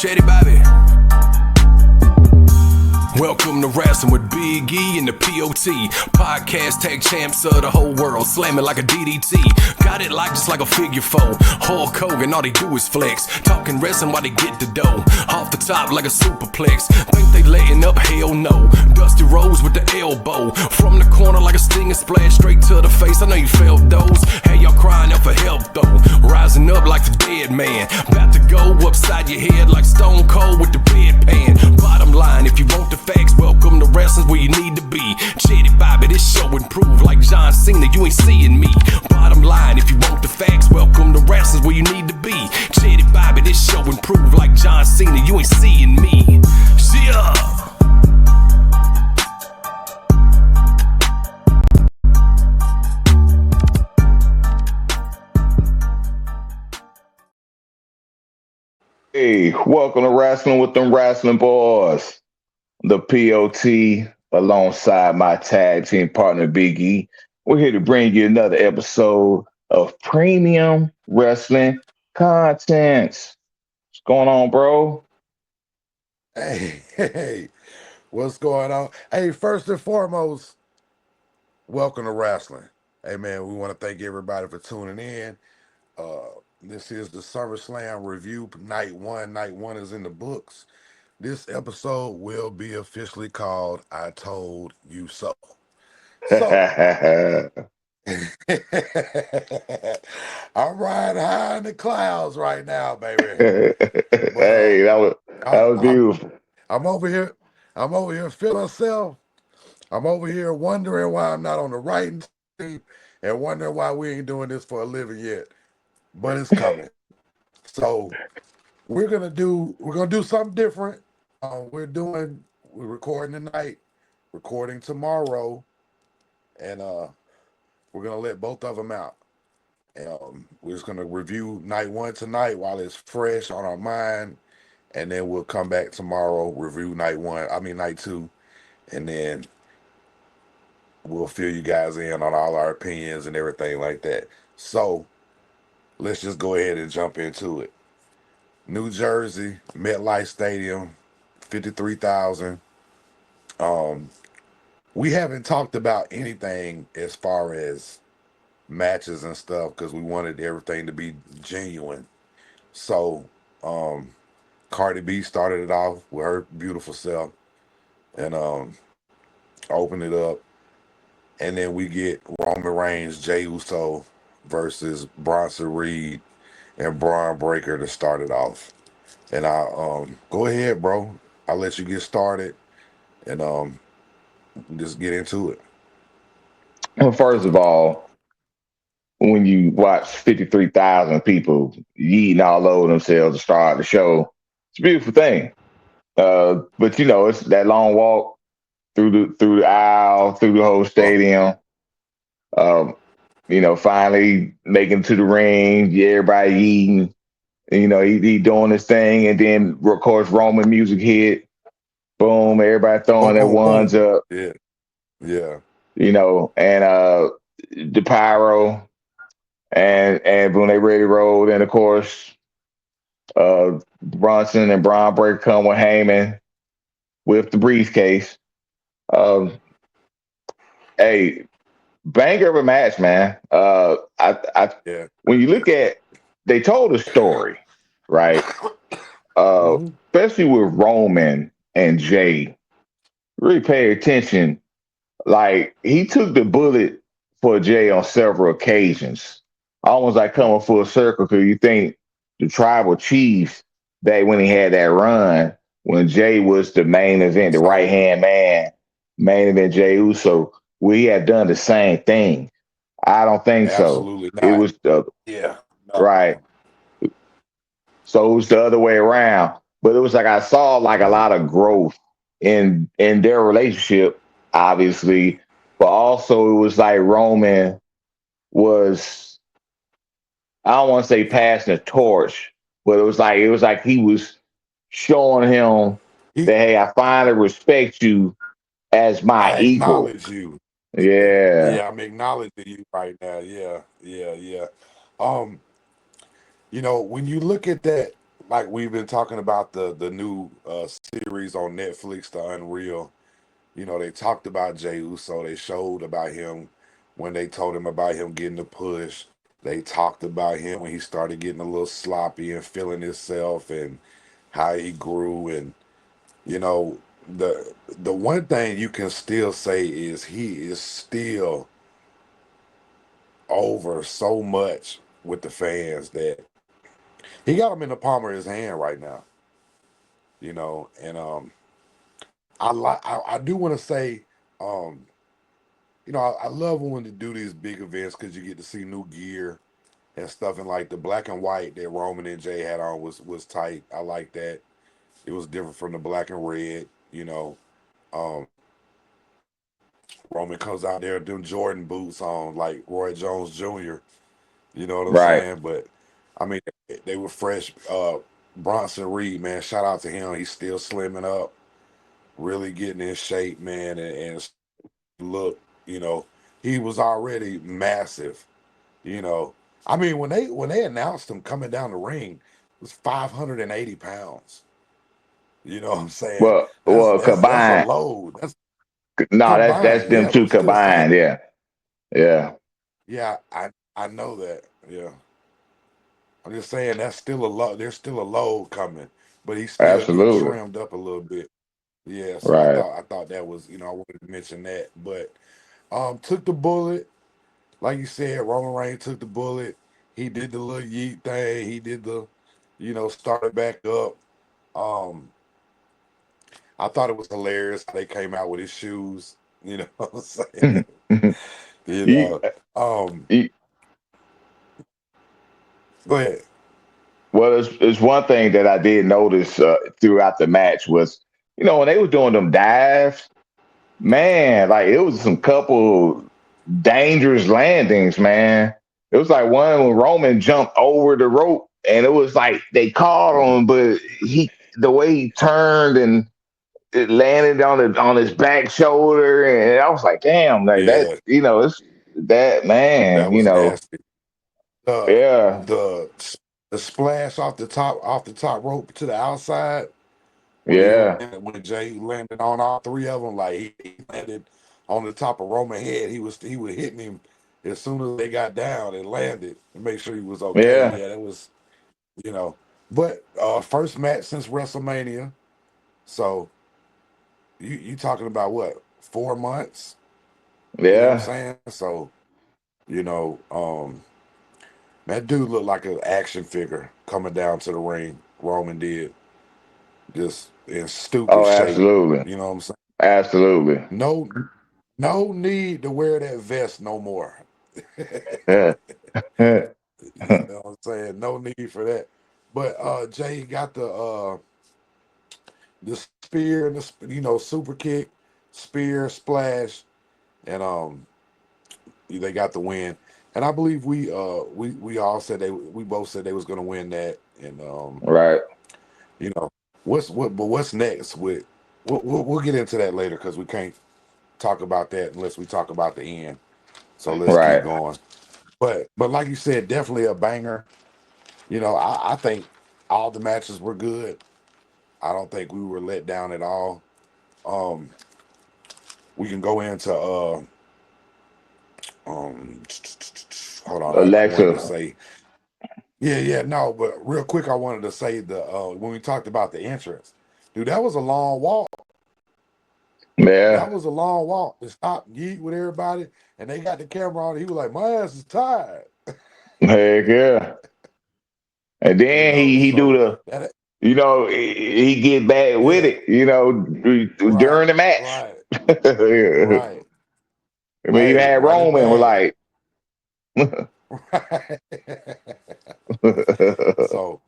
Chatty Bobby. Welcome to Wrasslin with Big E and the POT. Podcast tag champs of the whole world, slamming like a DDT. Got it like just like a figure four. Hulk Hogan, all they do is flex. Talking wrestling while they get the dough. Off the top like a superplex. Think they letting up? Hell no. Dusty Rose with the elbow. From the corner like a stinging splash. Straight to the face, I know you felt those. Hey, y'all crying out for help though. Rising up like the dead man. About to go upside your head like Stone Cold with the bedpan. Bottom line, if you want the facts, welcome to Wrestling's where you need to be. Chatty Bobby, this show improve like John Cena, you ain't seeing me. Bottom line, if you want the facts, welcome to Wrestling's where you need to be. Chatty Bobby, this show improve like John Cena, you ain't seeing me. Yeah. Hey, welcome to Wrasslin with Dem Wrasslin Boyz, the POT, alongside my tag team partner, Big E. We're here to bring you another episode of premium wrestling content. What's going on, bro? Hey, what's going on? Hey, first and foremost, welcome to Wrasslin. Hey, man, we want to thank everybody for tuning in. This is the SummerSlam review, night one. Night one is in the books. This episode will be officially called I Told You So. So, I'm riding high in the clouds right now, baby. Hey, that was beautiful. I'm over here feeling myself. I'm over here wondering why I'm not on the writing team and wondering why we ain't doing this for a living yet. But it's coming. So we're gonna do something different. We're recording tonight, recording tomorrow, and we're gonna let both of them out. And we're just gonna review night one tonight while it's fresh on our mind, and then we'll come back tomorrow, review night two, and then we'll fill you guys in on all our opinions and everything like that. So let's just go ahead and jump into it. New Jersey, MetLife Stadium, 53,000. We haven't talked about anything as far as matches and stuff because we wanted everything to be genuine. So, Cardi B started it off with her beautiful self and opened it up. And then we get Roman Reigns, Jey Uso versus Bronson Reed and Braun Breaker to start it off. And I go ahead, bro. I'll let you get started and just get into it. Well, first of all, when you watch 53,000 people yeeting all over themselves to start the show, it's a beautiful thing. But you know, it's that long walk through the aisle, through the whole stadium. You know, finally making it to the ring, everybody eating. You know, he doing his thing, and then of course Roman music hit. Boom, everybody throwing their ones up. Yeah. You know, and the pyro, and when they ready to roll, then of course Bronson and Braun Breaker come with Heyman with the briefcase. Hey, banger of a match, man. When you look at, they told a story, right? Especially with Roman and Jey. Really pay attention. Like, he took the bullet for Jey on several occasions. Almost like coming full circle, because you think the tribal chief, that when he had that run, when Jey was the main event, the right-hand man, main event Jey Uso, we had done the same thing. I don't think Absolutely so. not. It was right. So it was the other way around. But it was like I saw like a lot of growth in their relationship, obviously, but also it was like Roman was, I don't want to say passing the torch, but it was like he was showing him that, hey, I finally respect you as my equal. Acknowledge you. Yeah. I'm acknowledging you right now. Yeah. You know, when you look at that like we've been talking about the new series on Netflix, The Unreal. You know, they talked about Jey Uso. They showed about him when they told him about him getting the push. They talked about him when he started getting a little sloppy and feeling himself and how he grew. And you know, the one thing you can still say is he is still over so much with the fans that he got him in the palm of his hand right now. You know, and I do want to say, um, you know, I love when they do these big events because you get to see new gear and stuff, and like the black and white that Roman and Jay had on was tight. I like that. It was different from the black and red. You know, um, Roman comes out there with them Jordan boots on like Roy Jones Jr. You know what I'm Right. saying? But I mean, they were fresh. Bronson Reed, man, shout out to him. He's still slimming up, really getting in shape, man, and look, you know, he was already massive. You know, I mean, when they announced him coming down the ring, it was 580 pounds. You know what I'm saying? Well, That's a combined. load. That's No, that's combined, them yeah, but two I'm still saying, combined. Yeah, yeah, yeah, I know that. Yeah, I'm just saying that's still a load. There's still a load coming, but he's still getting absolutely. trimmed up a little bit. Yeah, so I Right. thought I thought that was, I wanted to mention that, but took the bullet. Like you said, Roman Reigns took the bullet. He did the little yeet thing. He did the, started back up. Um, I thought it was hilarious how they came out with his shoes. You know what I'm saying? You you, know. Um, you, Go ahead. well, it's one thing that I did notice throughout the match was, when they were doing them dives, man, like it was some couple dangerous landings, man. It was like one when Roman jumped over the rope, and it was like they caught him, but the way he turned and it landed on his back shoulder, and I was like, damn, like that, Yeah, it's that man, that was nasty. The yeah, the the splash off the top rope to the outside yeah, when Jay landed on all three of them, like he landed on the top of Roman head. He was hitting him as soon as they got down and landed to make sure he was okay. yeah, Yeah, that was you know. But first match since WrestleMania. So you talking about what, 4 months? You know what I'm yeah, saying? So you know, that dude looked like an action figure coming down to the ring. Roman did, just in stupid oh, shape. absolutely, You know what I'm saying? absolutely, No, no need to wear that vest no more. yeah, You know what I'm saying? No need for that. But Jay got the spear and super kick, spear, splash, and they got the win. And I believe we all said we both said they was gonna win that. And right, you know what's next with we'll get into that later because we can't talk about that unless we talk about the end. So let's keep right, going. But like you said, definitely a banger. I think all the matches were good. I don't think we were let down at all. Um, we can go into um, hold on. I wanted to Alexa, say, yeah, no, but real quick, I wanted to say the when we talked about the entrance, dude, that was a long walk. That yeah, was a long walk to stop and eat with everybody, and they got the camera on. He was like, "My ass is tired," heck yeah, and then he do So the, that he get back with yeah, it, right, during the match. right, I right. mean, you Hey, had run it Roman was back. like, Right. So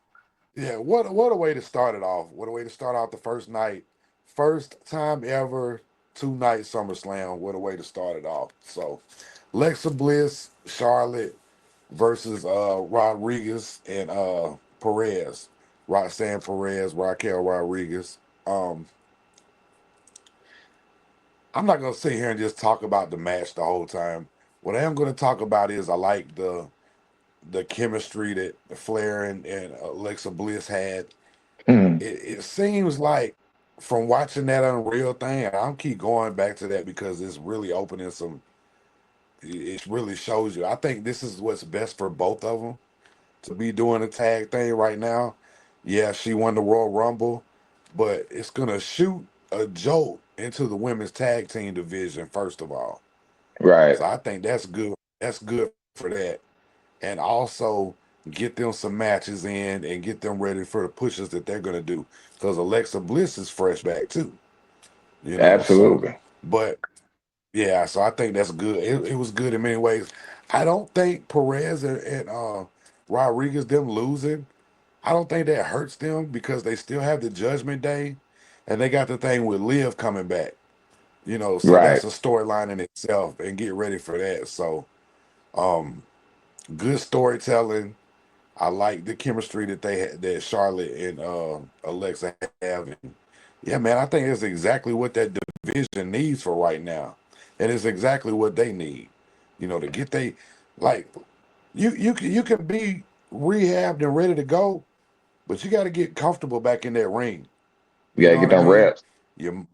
yeah, what a way to start it off. What a way to start out the first night. First time ever, 2 night SummerSlam. What a way to start it off. So Lexa Bliss, Charlotte versus Rodriguez and Perez. Roxanne Perez, Raquel Rodriguez. Um, I'm not gonna sit here and just talk about the match the whole time. What I am gonna talk about is I like the chemistry that Flair and Alexa Bliss had. Mm. It seems like from watching that Unreal thing, and I'll keep going back to that because it's really opening some. It really shows you. I think this is what's best for both of them to be doing a tag thing right now. Yeah, she won the Royal Rumble, but it's gonna shoot a jolt into the women's tag team division first of all. Right. So I think that's good. That's good for that, and also get them some matches in and get them ready for the pushes that they're gonna do. Because Alexa Bliss is fresh back too, you know. So, Absolutely. but yeah, so I think that's good. It was good in many ways. I don't think Perez and Rodriguez them losing. I don't think that hurts them because they still have the Judgment Day, and they got the thing with Liv coming back. You know, so Right. that's a storyline in itself, and get ready for that. So, um, good storytelling. I like the chemistry that they had, that Charlotte and Alexa have. And yeah, man, I think it's exactly what that division needs for right now, and it's exactly what they need. You know, to get they like you can be rehabbed and ready to go, but you got to get comfortable back in that ring. You You gotta know get what I them mean? reps. Your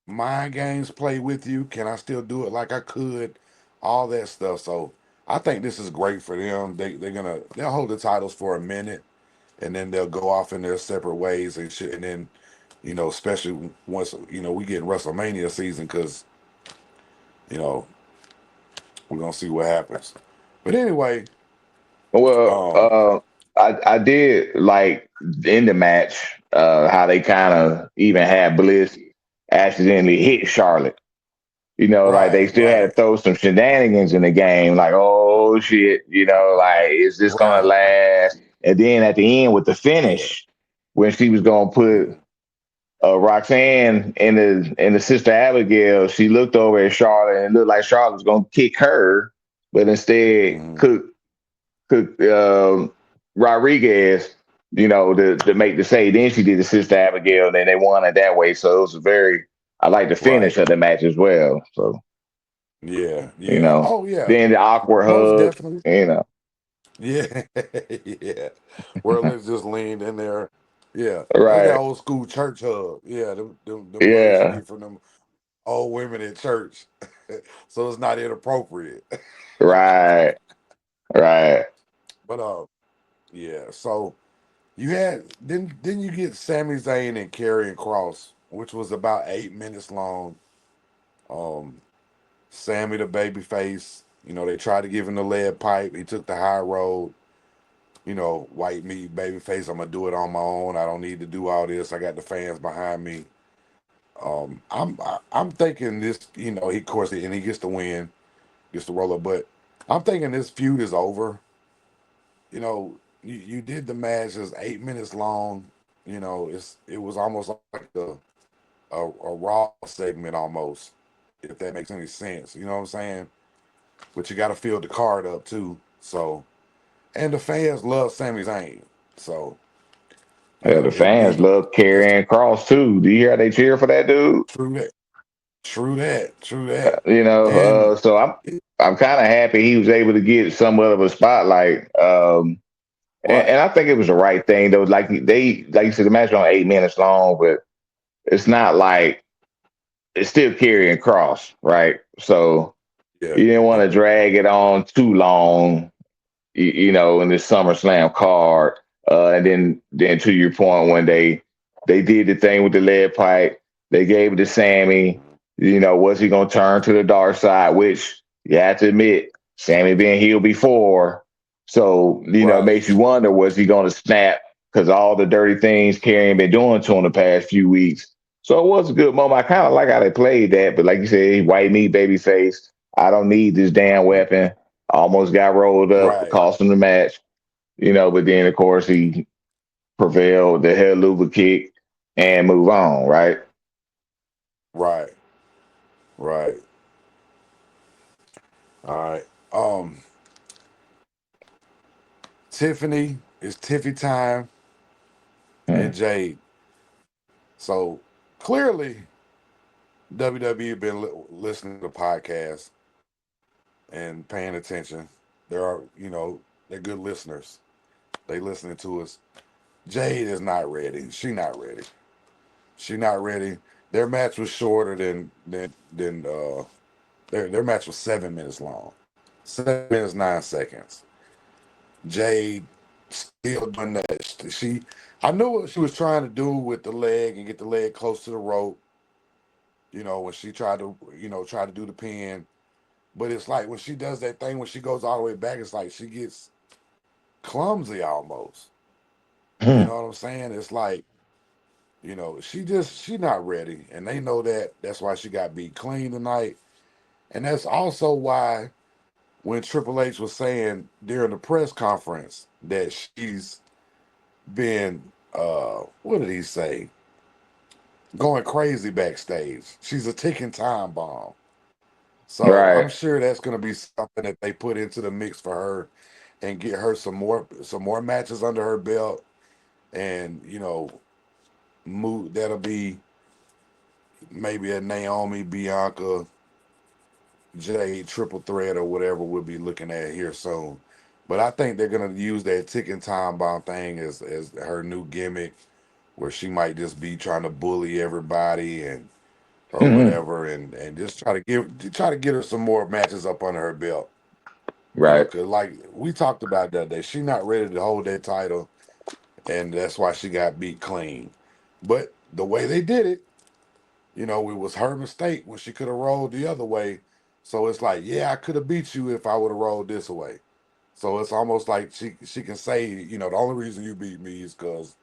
mind games play with you. Can I still do it like I could? All that stuff. So I think this is great for them. They'll hold the titles for a minute, and then they'll go off in their separate ways and shit. And then, especially once we get in WrestleMania season, because you know we're gonna see what happens. But anyway, Well, um, I did like in the match how they kind of even had Bliss accidentally hit Charlotte. Like they right, still had to right, throw some shenanigans in the game. Like, oh shit, like is this gonna right, last? And then at the end with the yeah, finish, when she was gonna put mhm, Roxanne and the sister Abigail, she looked over at Charlotte and it looked like Charlotte was gonna kick her, but instead mhm, could Rodriguez, to make the save. Then she did the sister Abigail, and then they won it that way. So it was I like the finish right, of the match as well. So yeah, you yeah. know, Oh yeah, then the awkward most hug, definitely. you know, Yeah, yeah. Where Lynch just leaned in there. Yeah, that's that right, old school church hug. Yeah, them hugs you yeah, get from them old women in church. So it's not inappropriate. right, right. But yeah. So you had then you get Sami Zayn and Karrion Cross, which was about 8 minutes long. Um, Sammy the baby face. They tried to give him the lead pipe. He took the high road. White meat, baby face. I'm gonna do it on my own. I don't need to do all this. I got the fans behind me. I'm thinking this. He of course and he gets the win, gets the roller. But I'm thinking this feud is over. You did the match. It's 8 minutes long. It was almost like a Raw segment almost, if that makes any sense. You know what I'm saying? But you got to fill the card up too. So, and the fans love Sami Zayn. So, Yeah, the it'll fans be love that's Karrion Cross too. Do you hear how they cheer for that dude? true that, true that, true that. And So I'm kind of happy he was able to get somewhat of a spotlight. And right, I think it was the right thing though. Like you said, the match was only 8 minutes long, but it's not like it's still carrying cross, right? So yeah, you didn't want yeah, to drag it on too long, in this SummerSlam card. And then to your point, when they did the thing with the lead pipe, they gave it to Sammy. Was he gonna turn to the dark side? Which you have to admit, Sammy been healed before, so it right, makes you wonder, was he gonna snap? Because all the dirty things Karrion been doing to him the past few weeks. So it was a good moment. I kind of like how they played that, but like you said, white meat, baby face. I don't need this damn mhm, weapon. Almost got rolled up, right, cost him the match. But then of course he prevailed, the Helluva kick, and move on, right? right, right. All right. Tiffany, it's Tiffy time Hmm. and Jade. So clearly, WWE been listening to podcasts and paying attention. There are, They're good listeners. They listening to us. Jade is not ready. She not ready. She not ready. Their match was shorter than their match was 7 minutes long. 7 minutes 9 seconds. Jade still doing that. I knew what she was trying to do with the leg and get the leg close to the rope. When she tried to, try to do the pin. But it's like when she does that thing, when she goes all the way back, it's like she gets clumsy almost. You know what I'm saying? It's like, she not ready. And they know that. That's why she got beat clean tonight. And that's also why when Triple H was saying during the press conference that she's been, what did he say? Going crazy backstage. She's a ticking time bomb. So I'm Right. sure that's going to be something that they put into the mix for her and get her some more matches under her belt. And, move that'll be maybe a Naomi, Bianca, Jade triple threat or whatever we'll be looking at here soon. But I think they're gonna use that ticking time bomb thing as her new gimmick, where she might just be trying to bully everybody and or whatever, and just try to get her some more matches up under her belt. Right. Cause like we talked about that day, she not ready to hold that title, and that's why she got beat clean. But the way they did it, it was her mistake when she could have rolled the other way. So it's like, yeah, I could have beat you if I would have rolled this way. So it's almost like she can say, the only reason you beat me is because,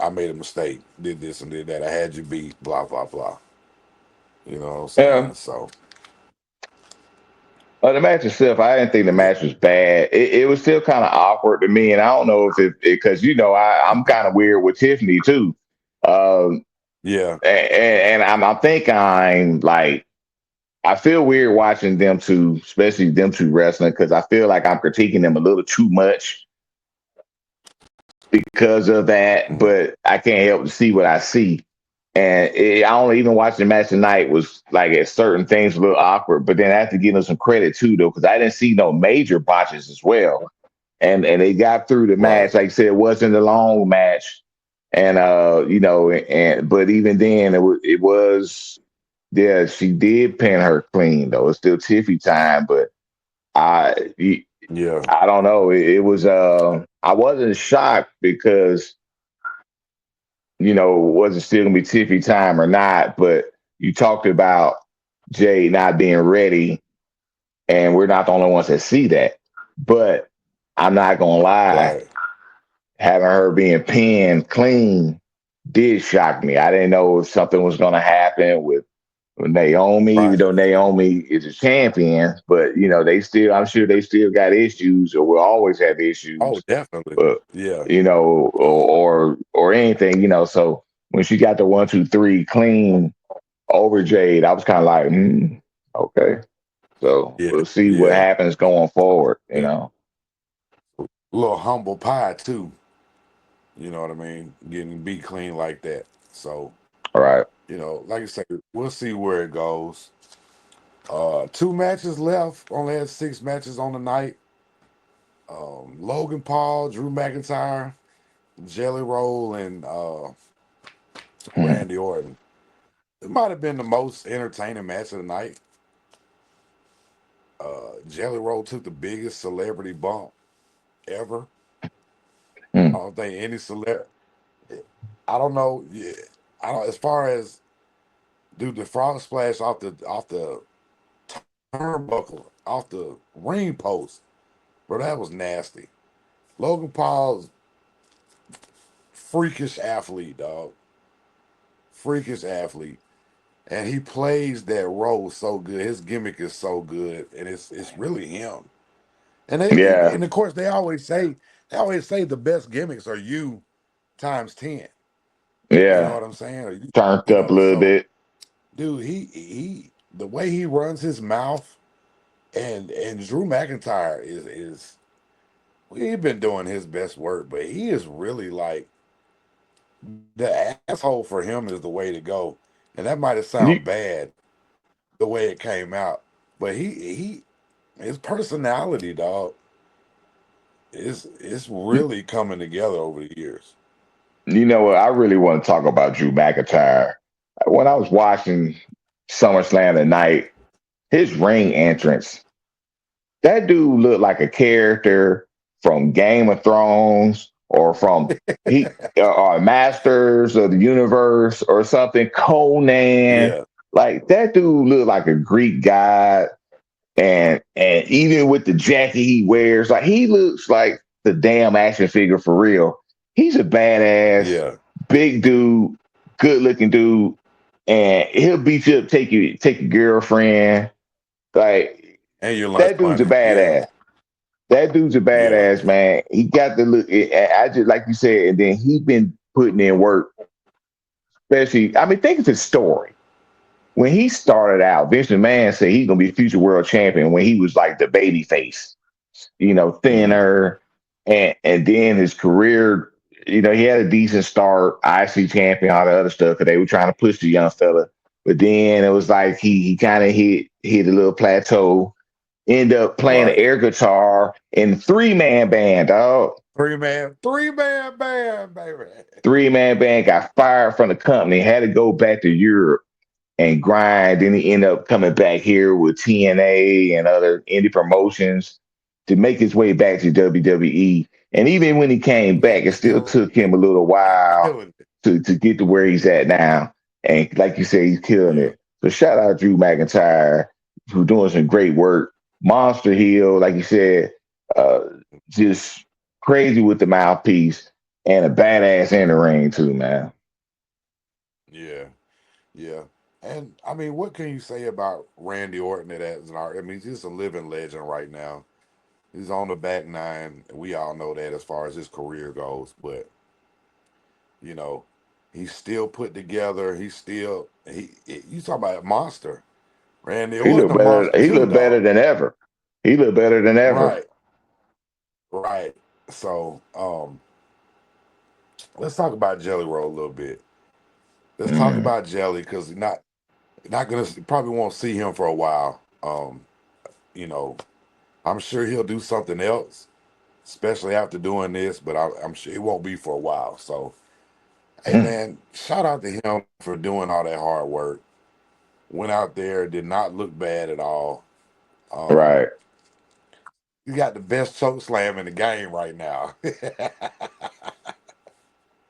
I made a mistake, did this and did that. I had you beat, blah, blah, blah. You know what I'm Yeah. saying? So, The match itself, I didn't think the match was bad. It was still kind of awkward to me, and I don't know if it because I'm kind of weird with Tiffany too. Um, yeah, and I think I'm like I feel weird watching them two, especially them two wrestling, because I feel like I'm critiquing them a little too much because of that. mhm, But I can't help to see what I see. And I only even watched the match tonight was like at certain things a little awkward, but then I have to give them some credit too, though, because I didn't see no major botches as well. And they got through the right, match. Like I said, it wasn't a long match. And but even then it was yeah, she did pin her clean though. It's still Tiffy time, but I yeah, I don't know. It was I wasn't shocked because was it still gonna be Tiffy time or not? But you talked about Jay not being ready, and we're not the only ones that see that. But I'm not gonna lie, right, having her being pinned clean did shock me. I didn't know if something was gonna happen with Naomi, even right. though Naomi is a champion, but I'm sure they still got issues or will always have Oh, issues, definitely. but Yeah, or anything, so when she got the 1, 2, 3 clean over Jade, I was kind of like, okay. So yeah, we'll see what yeah. happens going forward. A little humble pie too. You know what I mean? Getting beat clean like that. So, All right. like I said, we'll see where it goes. 2 matches left. Only had 6 matches on the night. Logan Paul, Drew McIntyre, Jelly Roll, and Hmm. Randy Orton. It might have been the most entertaining match of the night. Jelly Roll took the biggest celebrity bump ever. Hmm. I don't think any celebrity. I don't know. Yeah, I don't. As far as dude, the frog splash off the turnbuckle, off the ring post, bro, that was nasty. Logan Paul's freakish athlete, dog. Freakish athlete. And he plays that role so good. His gimmick is so good, and it's really him. Yeah. And of course they always say the best gimmicks are you times 10. You know Yeah. what I'm saying? Or Turned you up a know, little so bit. dude, he the way he runs his mouth and Drew McIntyre is he's been doing his best work, but he is really like the asshole for him is the way to go. And that might have You, sound bad the way it came out, but he his personality, dog. it's really coming together over the years. You know what? I really want to talk about Drew McIntyre. When I was watching SummerSlam tonight, his ring entrance, that dude looked like a character from Game of Thrones or from or Masters of the Universe or something. Conan, Yeah, like that dude looked like a Greek god, and even with the jacket he wears, like he looks like the damn action figure for real. He's a badass, yeah, big dude, good looking dude, and he'll beat you up, take your girlfriend. Like and your lunch that dude's a money. Yeah, badass. That dude's a yeah, badass, man. He got the look. I just like you said, and then he been putting in work. Especially, I mean, think of his story. When he started out, Vince McMahon said he's gonna be a future world champion when he was like the baby face, hmm, thinner, and then his career, he had a decent start, IC champion, all the other stuff, because they were trying to push the young fella. But then it was like he kind of hit a little plateau. End up playing the right. air guitar in 3-man band, dog. Three man band, baby. 3-man band, got fired from the company, had to go back to Europe and grind. Then he ended up coming back here with TNA and other indie promotions to make his way back to WWE. And even when he came back, And it still killing took him a little and while killing it. to get to where he's at now. And like you say, he's killing Yeah, it. So shout out Drew McIntyre, who's doing some great work. Monster heel, like you said, uh, just crazy with the mouthpiece and a badass in the ring too, man. yeah, yeah. And I mean, what can you say about Randy Orton as an art? I mean, he's just a living legend right now. He's on the back nine. We all know that as far as his career goes, but you know, he's still put together. He's still you talk about a monster. Randy He Orton looked a better. monster He too, looked better dog. than ever. He looked better than ever. Right, right. So let's talk about Jelly Roll a little bit. Let's talk Mm, about Jelly because not gonna probably won't see him for a while. You know, I'm sure he'll do something else, especially after doing this, but I'm sure it won't be for a while. So hey mm. man, shout out to him for doing all that hard work. Went out there, did not look bad at all. Um, Right. you got the best choke slam in the game right now.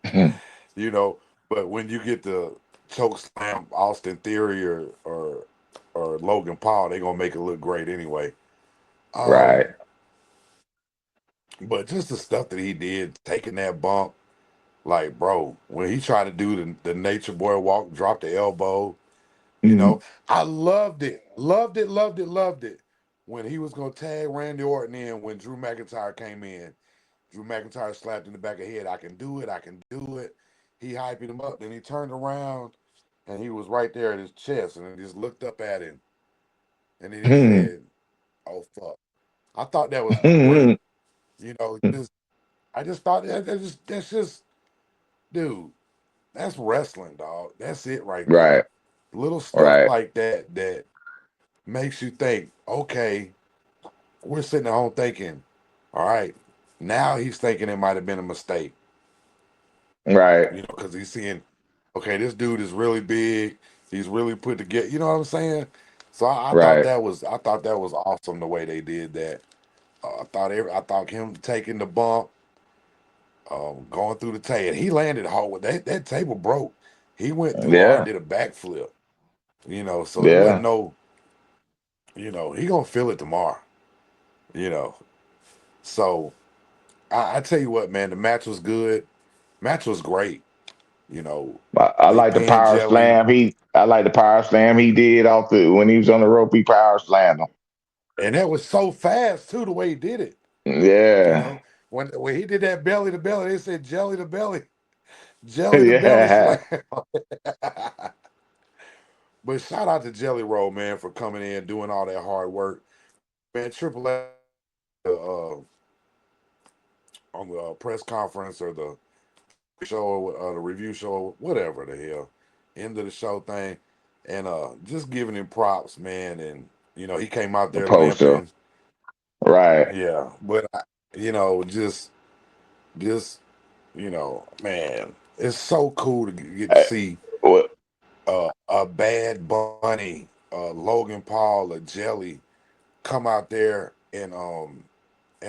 Mm, you know, but when you get the choke slam Austin Theory or Logan Paul, they're gonna make it look great anyway. right. Um, but just the stuff that he did, taking that bump, like bro, when he tried to do the nature boy walk, drop the elbow, you Mm, know, I loved it, loved it, loved it, loved it. When he was gonna tag Randy Orton in, when Drew McIntyre came in, Drew McIntyre slapped in the back of the head, I can do it, I can do it. He hyping him up, then he turned around and he was right there at his chest, and he just looked up at him, and then he mm, said, "Oh fuck." I thought that was great. mm, You know, just I just thought that's just dude, that's wrestling, dog. That's it right there. right. Little stuff Right. like that makes you think, okay, we're sitting at home thinking, all right, now he's thinking it might have been a mistake, Right. you know, because he's seeing, okay, this dude is really big, he's really put together, you know what I'm saying? So Right. I thought that was awesome the way they did that. I thought him taking the bump, going through the table, he landed hard with that table broke. He went through hard, Yeah. did a backflip, you know, so it wasn't Yeah. no, you know, he gonna feel it tomorrow, you know. So I tell you what, man, the match was good. Match was great. You know, I they like the pinned power Jelly, slam. I like the power slam he did off the when he was on the rope. He power slammed him. and that was so fast too, the way he did it. You Yeah. know, when he did that belly to belly, they said jelly to belly, jelly to belly Yeah. slam. But shout out to Jelly Roll, man, for coming in, doing all that hard work. Man, Triple H on the press conference or the show or the review show, whatever the hell, end of the show thing, and just giving him props, man. And you know, he came out The there poster. limping. Right. Yeah, but just man, it's so cool to get to Uh, see well, a Bad Bunny, Logan Paul, a Jelly come out there and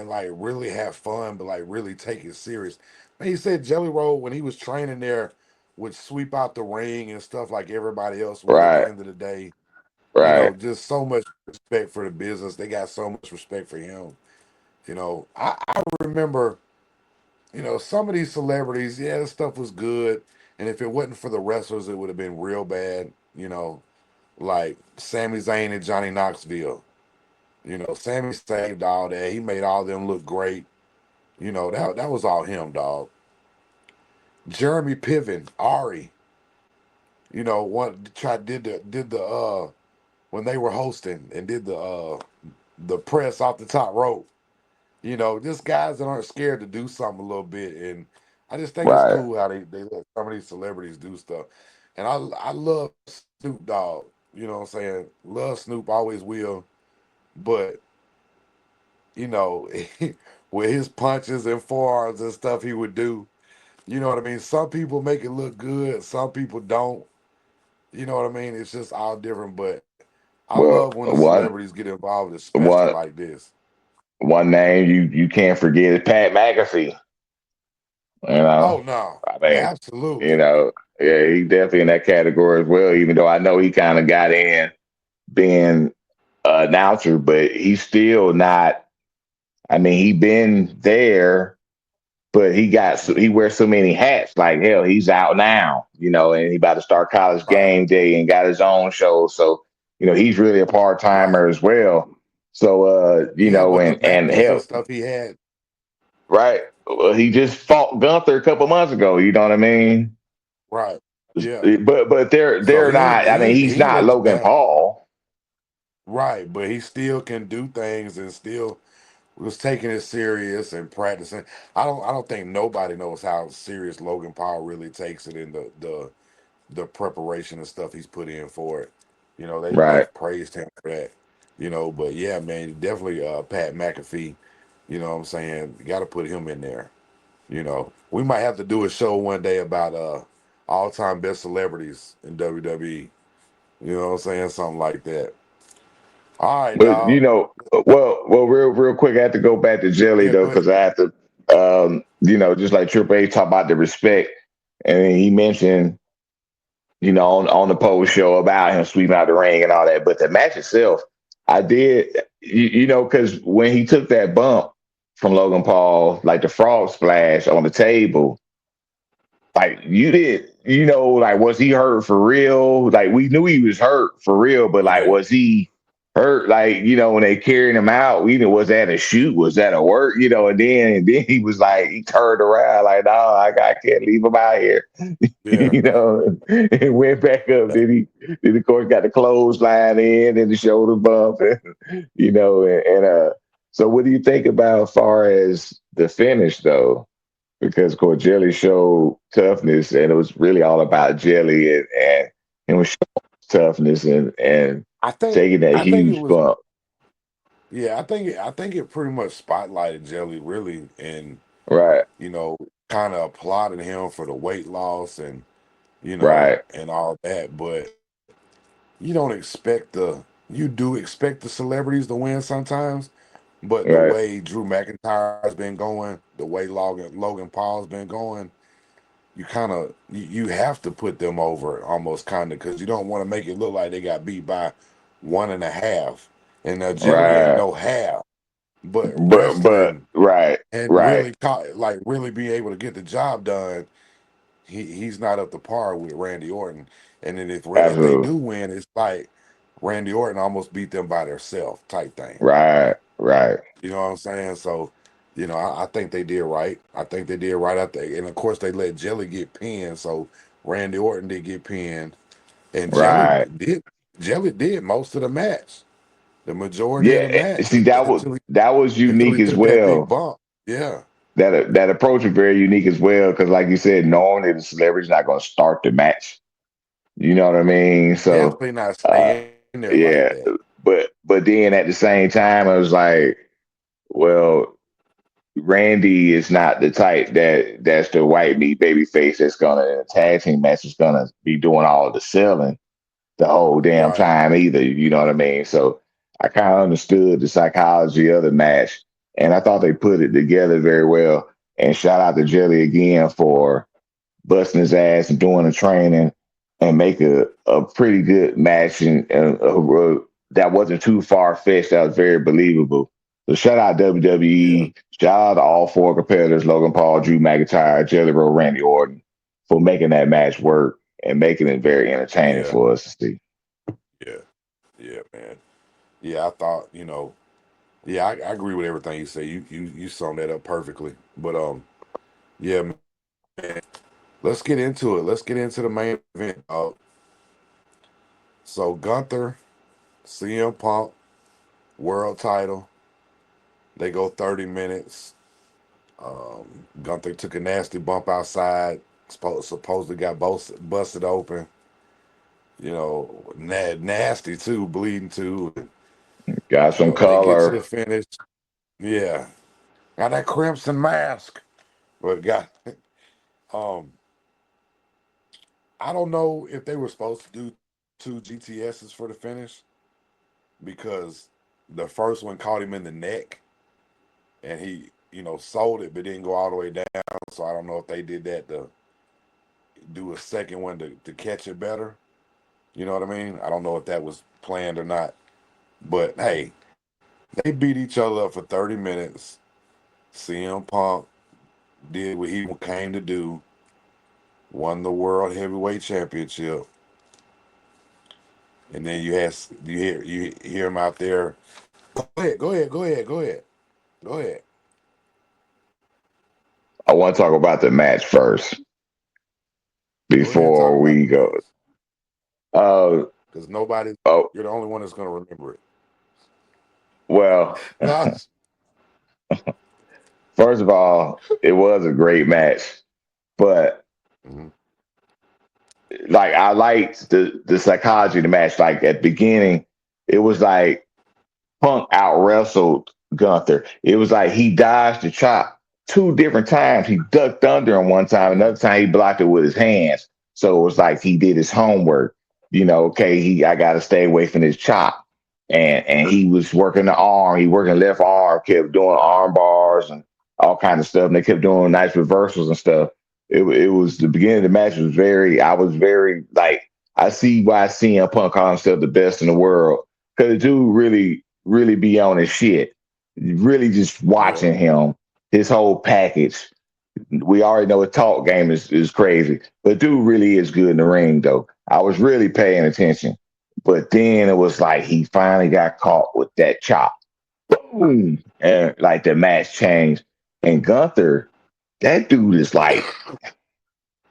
like really have fun, but like really take it serious. Man, he said Jelly Roll when he was training there would sweep out the ring and stuff like everybody else would at the right, end of the day. right, Just so much respect for the business. They got so much respect for him. I remember, some of these celebrities, yeah, this stuff was good. And if it wasn't for the wrestlers, it would have been real bad, like Sami Zayn and Johnny Knoxville. Sammy saved all that. He made all them look great. That was all him, dog. Jeremy Piven, Ari, one tried did the when they were hosting and did the press off the top rope. Just guys that aren't scared to do something a little bit. And I just think it's right. cool how they let some of these celebrities do stuff. And I love Snoop Dogg. You know what I'm saying? Love Snoop, always will. But, you know, with his punches and forearms and stuff he would do, you know what I mean? Some people make it look good, some people don't. You know what I mean? It's just all different. But I Well, love when the celebrities get involved, especially one like this. one name you can't forget is Pat McAfee. You know, Oh no, I mean, you absolutely. know, yeah, he definitely in that category as well. Even though I know he kind of got in being an announcer, but he's still not. I mean, he been there, but he wears so many hats. Like hell, he's out now, and he about to start college Right, game day and got his own show. So he's really a part right. timer as well. So Yeah, but the and matches and hell, stuff he had, right? Well, he just fought Gunther a couple months ago. You know what I mean? right. Yeah. But So they're not. I mean, he's he ain't not at the Logan top. Paul. Right, but he still can do things and still was taking it serious and practicing. I don't think nobody knows how serious Logan Paul really takes it in the preparation and stuff he's put in for it. Right. They've praised him for that. But yeah, man, definitely Pat McAfee, you know what I'm saying? You gotta put him in there. We might have to do a show one day about all time best celebrities in WWE. You know what I'm saying? Something like that. All right, But dog. real quick, I have to go back to Jelly Yeah, though, go because ahead. I have to, just like Triple H talk about the respect, and he mentioned, on the post show about him sweeping out the ring and all that. But the match itself, I did, because when he took that bump from Logan Paul, like the frog splash on the table, like you did, like was he hurt for real? Like we knew he was hurt for real, but like Yeah, was he hurt? Like when they carried him out, was that a shoot? Was that a work? And then he was like he turned around like, no, I can't leave him out here. yeah. And went back up. Then of course got the clothesline in and the shoulder bump, and so what do you think about as far as the finish though? Because of course Jelly showed toughness, and it was really all about Jelly, and it was toughness and taking that I think it huge was bump. yeah, I think it pretty much spotlighted Jelly really and Right, you know, kind of applauded him for the weight loss and right, and all that, but you don't expect you do expect the celebrities to win sometimes, but the right, way Drew McIntyre's been going, the way Logan Paul's been going, you kind of you have to put them over almost kind of because you don't want to make it look like they got beat by 1.5, and Jelly ain't right. no half, but But wrestling right, and right, really like really be able to get the job done. He's not up to par with Randy Orton, and then if they absolutely, do win, it's like Randy Orton almost beat them by themselves type thing. right, right, You know what I'm saying? So, I think they did right. I think they did right out there. And of course, they let Jelly get pinned. So Randy Orton did get pinned, and right. Jelly did most of the match, the majority of Yeah, the match see that was until unique he as took that big well. bump. Yeah, That approach was very unique as well because, like you said, normally the celebrity's not going to start the match. You know what I mean? So, definitely not uh, stay in there like yeah, that. but then at the same time, I was like, well, Randy is not the type that's the white meat baby face that's gonna in a tag team match is gonna be doing all of the selling the whole damn Right. time either. You know what I mean? So I kind of understood the psychology of the match, and I thought they put it together very well. And shout out to Jelly again for busting his ass and doing the training and make a pretty good match and that wasn't too far fetched. That was very believable. So shout out Yeah. WWE. Shout out to all four competitors: Logan Paul, Drew McIntyre, Jelly Roll, Randy Orton, for making that match work and making it very entertaining Yeah. for us to see. Yeah. Yeah, man. Yeah, I thought, yeah, I agree with everything you say. You summed that up perfectly. But yeah, man. Let's get into it. Let's get into the main event. So Gunther, CM Punk, world title. They go 30 minutes. Gunther took a nasty bump outside. Supposedly got busted open. Nasty too, bleeding too. Got some They get to color. the finish. Yeah, got that crimson mask, but um, I don't know if they were supposed to do 2 GTSs for the finish because the first one caught him in the neck, and he, sold it but didn't go all the way down. So I don't know if they did that to do a second one to catch it better. You know what I mean? I don't know if that was planned or not. But hey, they beat each other up for 30 minutes. CM Punk did what he came to do, won the World Heavyweight Championship. And then you hear him out there. Go ahead. I want to talk about the match first Go ahead and talk before about we the go. match. Uh, Because you're the only one that's going to remember it. well, No, first of all, it was a great match, but Mhm. like I liked the psychology of the match. Like at the beginning, it was like Punk out wrestled Gunther. It was like he dodged the chop 2 different times. He ducked under him one time, another time he blocked it with his hands. So it was like he did his homework. Okay, I gotta stay away from his chop. And he was working the arm, he working left arm, kept doing arm bars and all kinds of stuff. And they kept doing nice reversals and stuff. It was the beginning of the match was I was very like I see why CM Punk called himself the best in the world. Cause the dude really be on his shit. Really just Yeah. watching him, his whole package. We already know his talk game is crazy, but dude really is good in the ring, though. I was really paying attention. But then it was like he finally got caught with that chop. Boom! And like the match changed. And Gunther, that dude is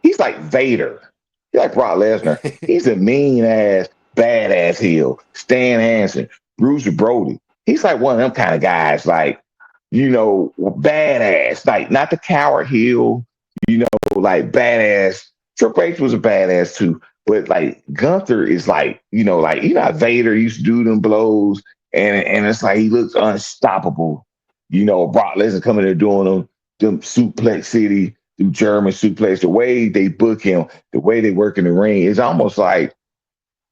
he's like Vader. He's like Brock Lesnar. He's a mean ass, badass heel. Stan Hansen, Bruce Brody. He's like one of them kind of guys, badass. Like not the coward heel, like badass. Triple H was a badass too. But like Gunther is like Vader used to do them blows, and it's like he looks unstoppable. Brock Lesnar coming there doing them suplex city, do German suplex. The way they book him, the way they work in the ring, it's almost like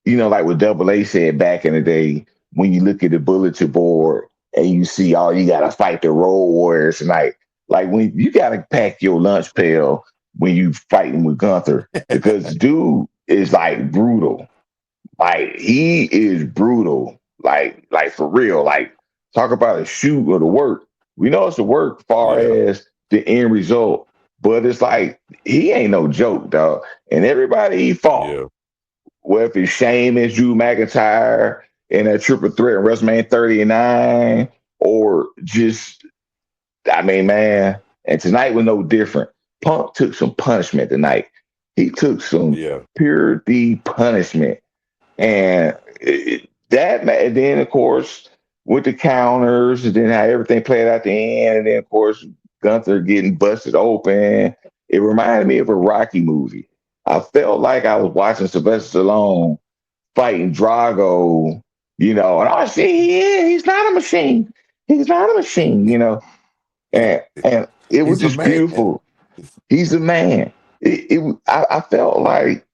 what Double A said back in the day, when you look at the bulletin board and you see, you got to fight the Road Warriors tonight. Like when you got to pack your lunch pail when you fighting with Gunther, because dude is like brutal. Like he is brutal. Like for real. Like talk about a shoot or the work. We know it's the work far Yeah. as the end result, but it's like he ain't no joke, dog. And everybody he fought, Yeah. whether it's Sheamus, Drew McIntyre in that triple threat in WrestleMania 39, or just, I mean, man, and tonight was no different. Punk took some punishment tonight. He took some Yeah. pure D punishment. And then, of course, with the counters, and then how everything played out the end, and then, of course, Gunther getting busted open. It reminded me of a Rocky movie. I felt like I was watching Sylvester Stallone fighting Drago, and I see, yeah, he's not a machine. He's not a machine. and it was He's a just man. beautiful. He's a man. I felt like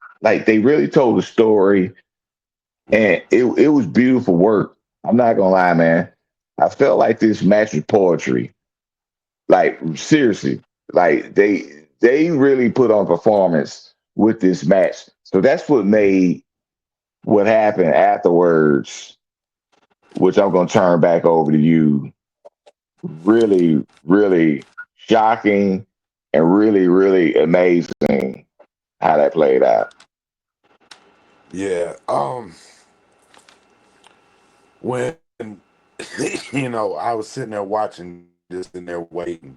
they really told the story, and it was beautiful work. I'm not gonna lie, man. I felt like this match was poetry. Like seriously, like they really put on performance with this match. So that's what made what happened afterwards, which I'm gonna turn back over to you, really, really shocking and really, really amazing how that played out. Yeah. When I was sitting there watching this in there Hmm.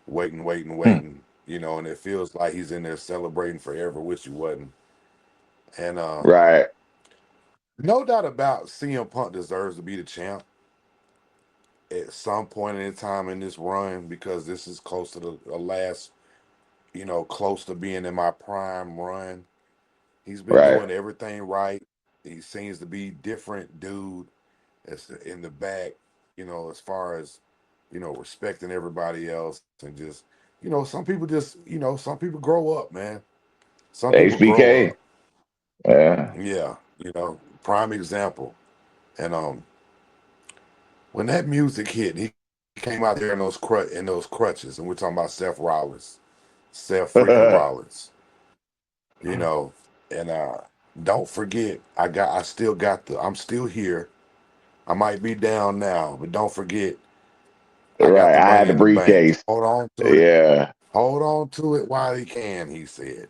waiting, and it feels like he's in there celebrating forever, which he wasn't. And Right. no doubt about CM Punk deserves to be the champ at some point in time in this run, because this is close to the last, close to being in my prime run. He's been Right. doing everything right. He seems to be different dude as in the back, as far as, respecting everybody else, and just, some people grow up, man. Some people grow HBK. up. Yeah. Yeah, prime example. And when that music hit, he came out there in those crutches, and we're talking about Seth freaking Rollins, you know. And don't forget, I'm still here. I might be down now, but don't forget, I got Right. the I had money the in the bank. briefcase. Hold on to it. Yeah. Hold on to it while he can, he said.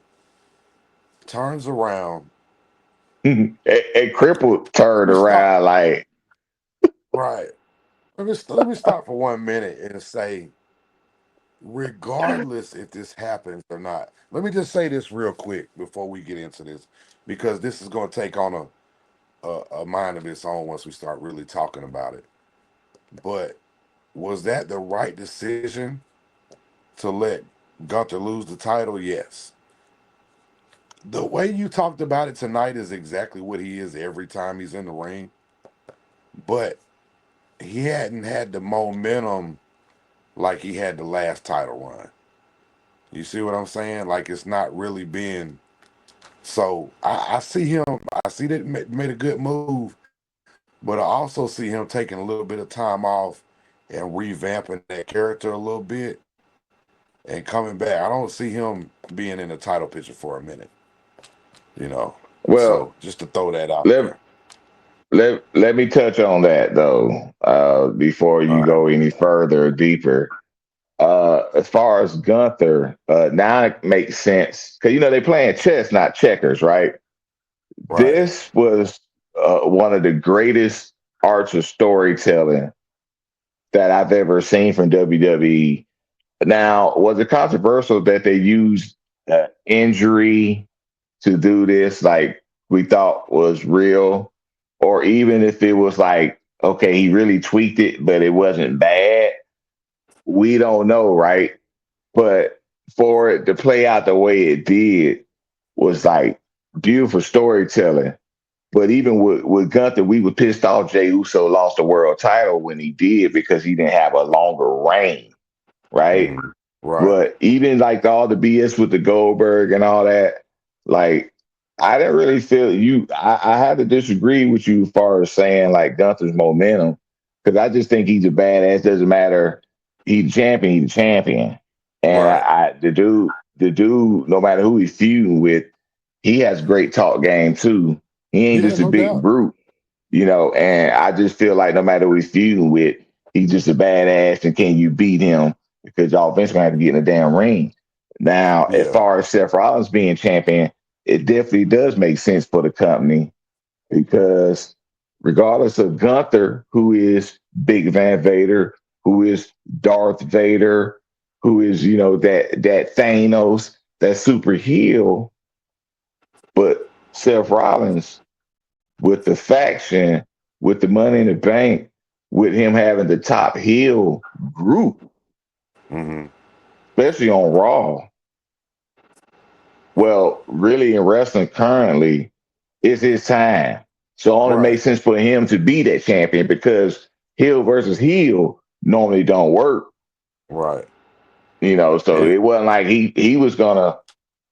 Turns around. A crippled turned Let me stop. around like Right. Let me stop for 1 minute and say, regardless if this happens or not, let me just say this real quick before we get into this, because this is going to take on a mind of its own once we start really talking about it. But was that the right decision to let Gunther lose the title? Yes. The way you talked about it tonight is exactly what he is every time he's in the ring. But he hadn't had the momentum like he had the last title run. You see what I'm saying? Like, it's not really been. So I see him. I see that he made a good move, but I also see him taking a little bit of time off and revamping that character a little bit and coming back. I don't see him being in the title picture for a minute. You know. well, So just to throw that out let there. let me touch on that though, before All you right. go any further or deeper. As far as Gunther, now it makes sense because they playing chess, not checkers, right? Right. This was one of the greatest arts of storytelling that I've ever seen from WWE. Now, was it controversial that they used injury to do this? Like we thought was real, or even if it was like, okay, he really tweaked it, but it wasn't bad. We don't know, right? But for it to play out the way it did was like beautiful storytelling. But even with Gunther, we were pissed off Jey Uso lost the world title when he did because he didn't have a longer reign, right? Mhm. Right. But even like all the BS with the Goldberg and all that, like I didn't really feel you. I had to disagree with you as far as saying like Gunther's momentum because I just think he's a badass. Doesn't matter. He's a champion. He's a champion. And Right. the dude, no matter who he's feuding with, he has great talk game too. He ain't Yeah, just a no big doubt. brute, And I just feel like no matter who he's feuding with, he's just a badass. And can you beat him? Because y'all eventually gonna have to get in the damn ring. Now, as Yeah. far as Seth Rollins being champion, it definitely does make sense for the company because regardless of Gunther, who is Big Van Vader, who is Darth Vader, who is, that Thanos, that super heel, but Seth Rollins with the faction, with the money in the bank, with him having the top heel group, Hmm. especially on Raw. Well, really in wrestling currently, it's his time. So it only Right. makes sense for him to be that champion because heel versus heel normally don't work. Right. So And it wasn't like he was gonna.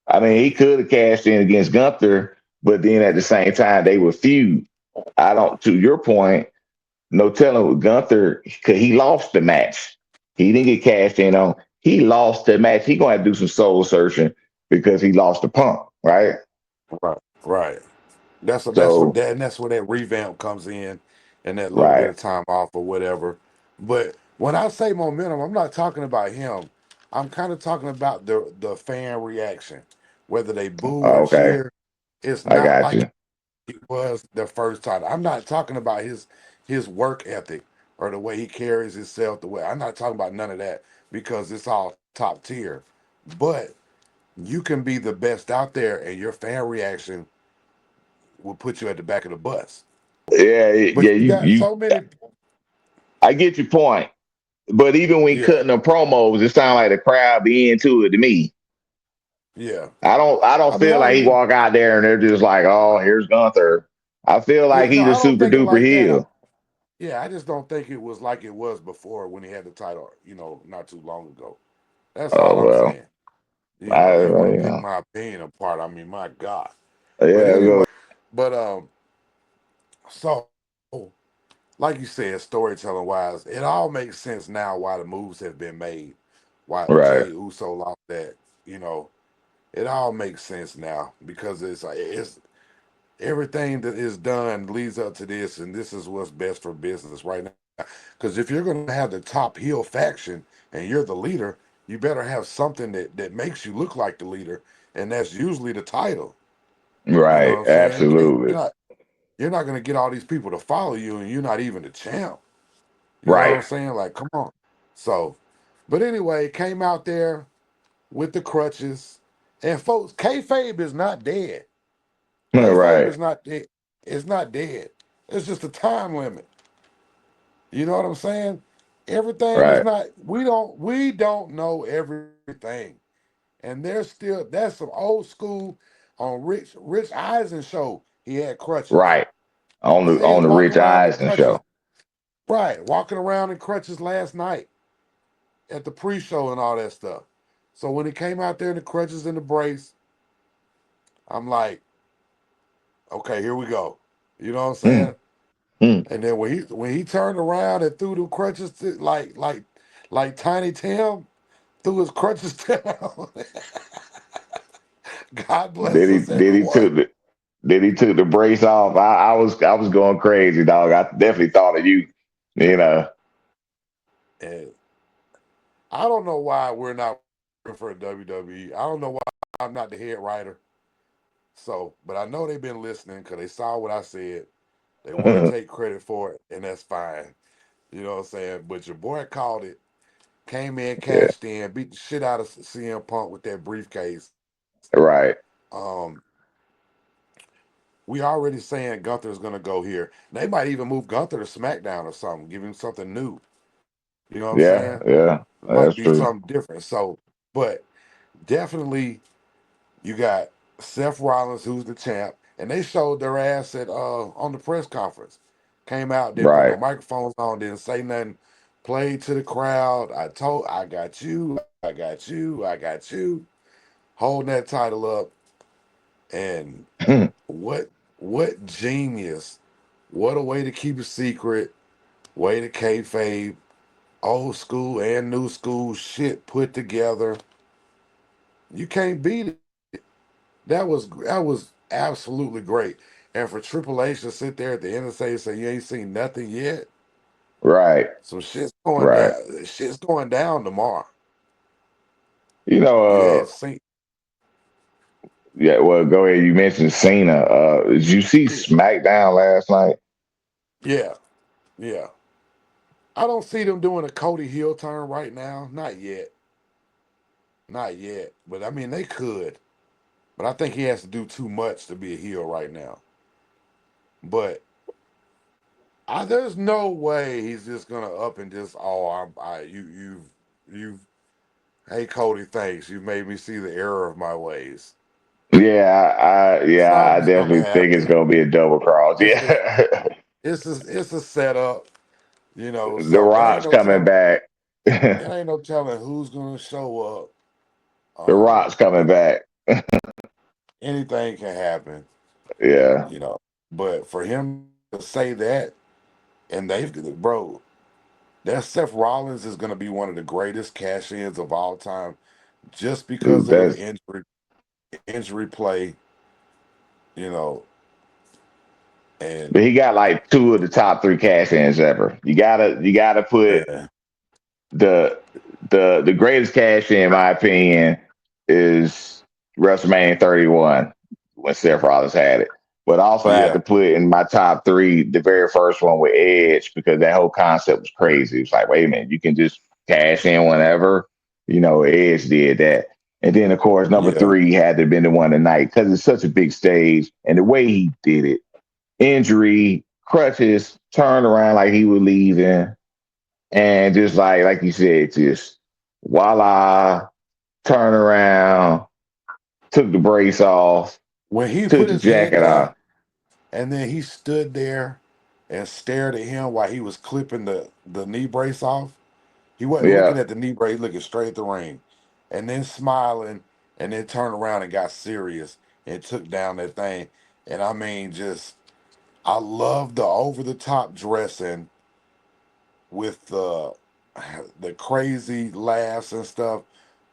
I mean, he could have cashed in against Gunther, but then at the same time they were feud. I don't. To your point, no telling with Gunther because he lost the match. He didn't get cashed in on. He lost the match. He gonna have to do some soul searching because he lost the Punk, right? right, right. So That's where that revamp comes in, and that little bit right, of time off or whatever. But when I say momentum, I'm not talking about him. I'm kind of talking about the fan reaction, whether they boo or okay, cheer. It's I not got like you. it was the first time. I'm not talking about his work ethic or the way he carries himself. I'm not talking about none of that because it's all top tier. But you can be the best out there, and your fan reaction will put you at the back of the bus. Yeah, yeah. But you You got you. so many. I get your point. But even when Yeah, cutting the promos, it sounds like the crowd be into it to me. yeah. I don't I mean, feel I like don't he need. walk out there and they're just like, oh, here's Gunther. I feel like Yeah, no, he's a I don't super think it duper like that. heel. Yeah, I just don't think it was like it was before when he had the title. Not too long ago. That's Oh all I'm well, saying. I You want you to pick know, my opinion apart? I mean, my God. But yeah, go anyway, but so like you said, storytelling wise, it all makes sense now why the moves have been made. Why right, Jay Uso lost that, you know, it all makes sense now because it's everything that is done leads up to this, and this is what's best for business right now. Because if you're going to have the top heel faction and you're the leader, you better have something that makes you look like the leader, and that's usually the title. You know what right, I'm saying? absolutely, You're not going to get all these people to follow you, and you're not even the champ. You know what right, I'm saying? Like, come on. So, but anyway, came out there with the crutches, and folks, kayfabe is not dead. Kayfabe right, is not dead. It's not dead. It's just a time limit. You know what I'm saying? Everything is right, not. We don't know everything, and there's still that's some old school on Rich Eisen show. He had crutches. right. On the Say he on was the walking Rich around in Eisen crutches. show, Right, walking around in crutches last night at the pre-show and all that stuff. So when he came out there in the crutches and the brace, I'm like, okay, here we go. You know what I'm mm, saying? mm. And then when he turned around and threw the crutches like Tiny Tim threw his crutches down. God bless Did he us, did he everyone. took the did he took the brace off? I was going crazy, dog. I definitely thought of you. You know, And I don't know why we're not working for a WWE. I don't know why I'm not the head writer. So, but I know they've been listening because they saw what I said. They want to take credit for it, and that's fine. You know what I'm saying? But your boy called it, came in, yeah, cashed in, beat the shit out of CM Punk with that briefcase. right, Um, we already saying Gunther's gonna go here. They might even move Gunther to SmackDown or something, give him something new. You know what I'm yeah, saying? yeah. It might That's be true. something different. So, but definitely you got Seth Rollins, who's the champ, and they showed their ass at on the press conference. Came out, didn't put no Right. microphones on, didn't say nothing. Played to the crowd. I got you, I got you, I got you. Holding that title up, and what what genius! What a way to keep a secret. Way to kayfabe. Old school and new school shit put together. You can't beat it. That was absolutely great. And for Triple H to sit there at the end and say you ain't seen nothing yet, Right. some shit's going Right. down. Shit's going down tomorrow. You know, You ain't seen. yeah, well, go ahead. You mentioned Cena. Did you see Yeah, SmackDown last night? yeah, yeah. I don't see them doing a Cody heel turn right now. Not yet. Not yet. But I mean, they could. But I think he has to do too much to be a heel right now. But there's no way he's just gonna up and just you've hey Cody, thanks. You made me see the error of my ways. Yeah, I Something's gonna definitely think it's happen. gonna be a double cross. It's a Yeah. it's a setup, The so it ain't Rock's no coming telling. back. It ain't no telling who's gonna show up. The Rock's coming back. Anything can happen, Yeah, But for him to say that, and bro, that Seth Rollins is gonna be one of the greatest cash-ins of all time, just because dude, of the that's injury play, you know, and but he got like two of the top three cash ins ever. You gotta put yeah, the the greatest cash in my opinion is WrestleMania 31 when Seth Rollins had it. But I also had yeah, to put in my top three the very first one with Edge because that whole concept was crazy. It's like, wait a minute, you can just cash in whenever. Edge did that. And then of course number yeah, three had to have been the one tonight because it's such a big stage and the way he did it. Injury, crutches, turned around like he was leaving and just like you said, just voila, turn around, took the brace off, when he took put the his head jacket off. down and then he stood there and stared at him while he was clipping the knee brace off. He wasn't Yeah, looking at the knee brace, looking straight at the ring, and then smiling, and then turned around and got serious and took down that thing. And I mean, just I love the over the top dressing with the crazy laughs and stuff.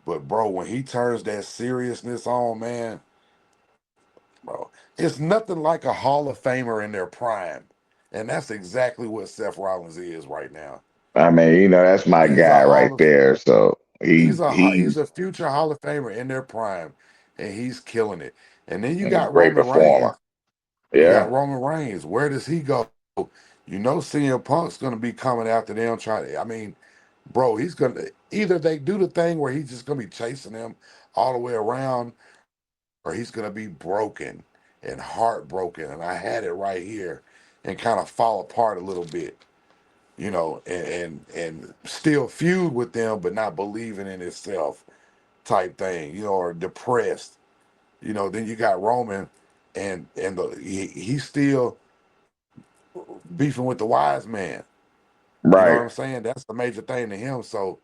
But bro, when he turns that seriousness on, man, bro, it's nothing like a Hall of Famer in their prime, and that's exactly what Seth Rollins is right now. I mean, that's my He's a guy right Hall of there. So he he's he's a future Hall of Famer in their prime, and he's killing it. And then you a got great Roman performer. Reigns. Yeah, Where does he go? CM Punk's gonna be coming after them trying to. I mean, bro, he's gonna either they do the thing where he's just gonna be chasing them all the way around, or he's gonna be broken and heartbroken. And I had it right here and kind of fall apart a little bit, and still feud with them, but not believing in himself type thing, or depressed. Then you got Roman, and he's still beefing with the wise man. You know what right. I'm saying? That's the major thing to him. So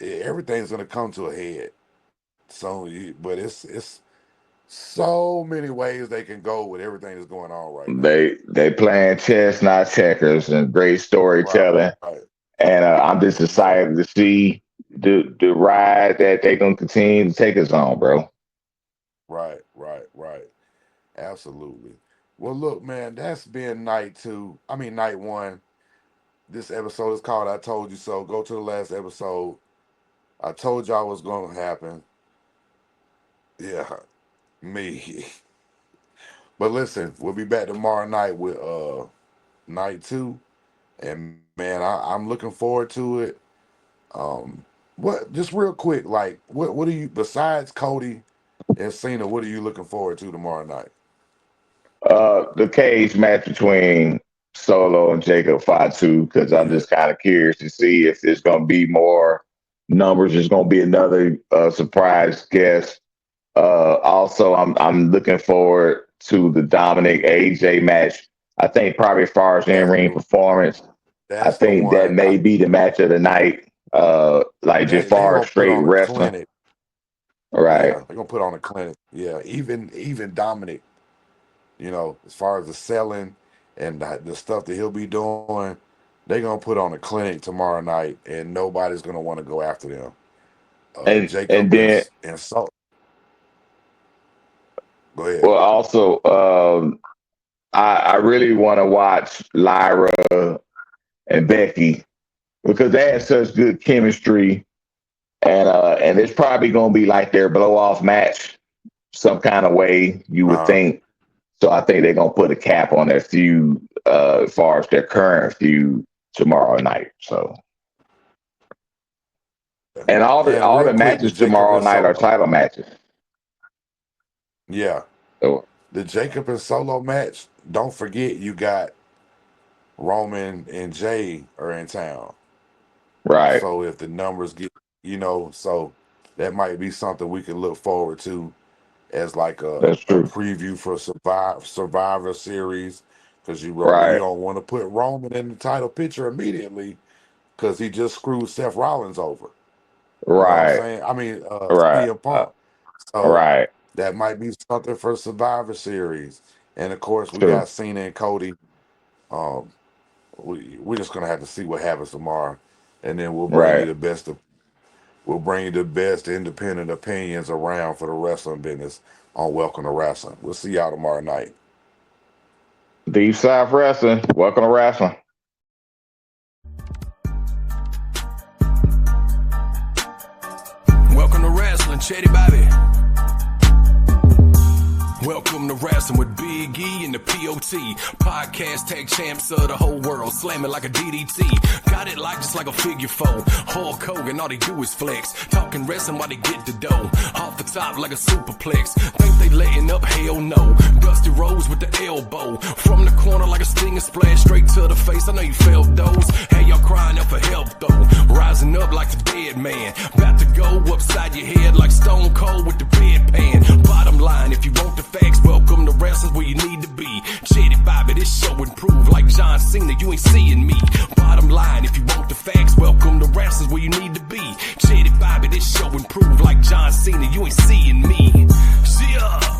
everything's gonna come to a head. So, but it's so many ways they can go with everything that's going on right now. They playing chess, not checkers, and great Right, storytelling. right. And I'm just Yep. excited to see the ride that they're gonna continue to take us on, bro. Right, right, right. Absolutely. Well, look, man, that's been night two. I mean, night one. This episode is called "I Told You So." Go to the last episode. I told y'all what's going to happen. Yeah, me. But listen, we'll be back tomorrow night with night two, and man, I'm looking forward to it. What? Just real quick, like, what do you besides Cody and Cena? What are you looking forward to tomorrow night? The cage match between Solo and Jacob Fatu because I'm Yeah, just kind of curious to see if there's going to be more numbers. There's going to be another surprise guest. Also, I'm looking forward to the Dominic AJ match. I think probably as far as in that's ring the performance, I that's the think that one. may be the match of the night. Like just They far as gonna put straight on a wrestling, clinic. right? Yeah, they're gonna put on a clinic. Yeah, even Dominic, as far as the selling and the stuff that he'll be doing, they're gonna put on a clinic tomorrow night, and nobody's gonna want to go after them. And Jacob and then Salt. Go ahead. well, also I really want to watch Lyra and Becky because they had such good chemistry, and it's probably gonna be like their blow off match, some kind of way you would Uh, think. So I think they're gonna put a cap on their feud as far as their current feud tomorrow night. So and and all real the quick, the matches Jacob tomorrow and night are Solo. title matches. Yeah, So the Jacob and Solo match. Don't forget, you got Roman and Jay are in town. right, So if the numbers get, so that might be something we can look forward to as like that's a true. preview for Survivor Series, because you Right, don't want to put Roman in the title picture immediately. because he just screwed Seth Rollins over. You know what I'm Right. saying? I mean, Right. CM Punk. So Right. that might be something for Survivor Series. And of course, we True. got Cena and Cody. We're just gonna have to see what happens tomorrow, and then we'll bring you Right. the best of. We'll bring you the best independent opinions around for the wrestling business on Welcome to Wrestling. We'll see y'all tomorrow night. Deep South Wrestling. Welcome to Wrestling. Welcome to Wrestling, Chetty Bobby. Welcome to Wrestling with Big E and the POT. Podcast tag champs of the whole world. Slamming like a DDT. Got it like just like a figure four. Hulk Hogan, all they do is flex. Talking wrestling while they get the dough. Off the top like a superplex. Think they letting up? Hell no. Dusty Rose with the elbow. From the corner like a stinger splash. Straight to the face. I know you felt those. Hey, y'all crying out for help though. Rising up like the dead man. About to go upside your head like Stone Cold with the bedpan. Bottom line, if you want the facts, welcome to Wrestling's where you need to be. Chetty Bobby, this show improved like John Cena, you ain't seeing me. Bottom line, if you want the facts, welcome to Wrestling's where you need to be. Chetty Bobby, this show improved like John Cena, you ain't seeing me. Yeah.